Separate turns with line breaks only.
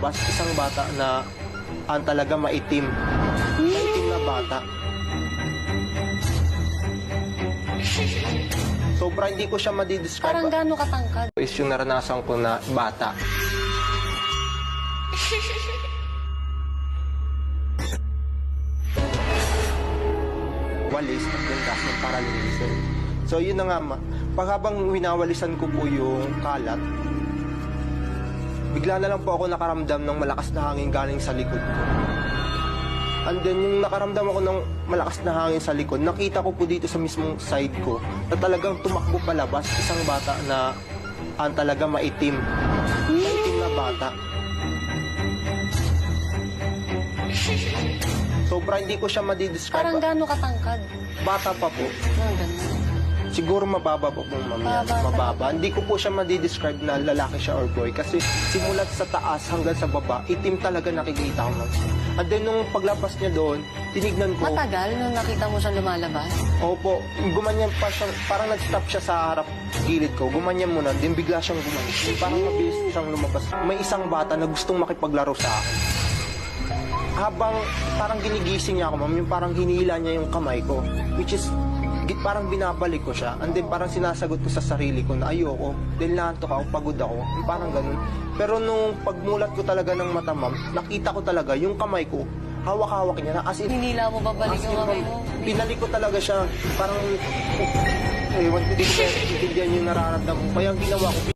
Basta isang bata na talaga maitim. Maitim na bata. Sobra hindi ko siya madidescribe.
Parang gaano katangkad?
Is yung naranasan ko na bata. Walis at yung gas ng paralinisin. So yun na nga pag habang winawalisan ko po yung kalat, bigla na lang po ako nakaramdam ng malakas na hangin galing sa likod ko. And then yung nakaramdam ako ng malakas na hangin sa likod, nakita ko po dito sa mismong side ko na talagang tumakbo palabas isang bata na talaga maitim. Maitim na bata. Sobra hindi ko siya madidescribe.
Parang gaano katangkad?
Bata pa po.
Ganun.
Siguro mababa po pong mamaya. Mababa. Hindi ko po siya madidescribe na lalaki siya or boy. Kasi simulat sa taas hanggang sa baba, itim talaga nakikita ko. And then nung paglabas niya doon, tinignan ko.
Matagal nung nakita mo siya lumalabas?
Opo, gumanyan pa siya. Parang nag-stop siya sa harap gilid ko. Gumanyan muna, din bigla siyang gumanyan. Parang mabilis siyang lumabas. May isang bata na gustong makipaglaro sa akin. Habang parang ginigising niya ako, ma'am, yung parang hinihila niya yung kamay ko. Which is, parang binabalik ko siya. And then parang sinasagot ko sa sarili ko na ayoko. Dahil naantok ako, pagod ako. Yung parang ganun. Pero nung pagmulat ko talaga ng mata, ma'am, nakita ko talaga yung kamay ko. Hawak-hawak niya na. As in,
Hinila mo ba balik yung kamay mo?
pinalik ko talaga siya. Parang, ewan ko, hindi ko maintindihan yung nararamdaman ko. Kaya ang ginawa ko,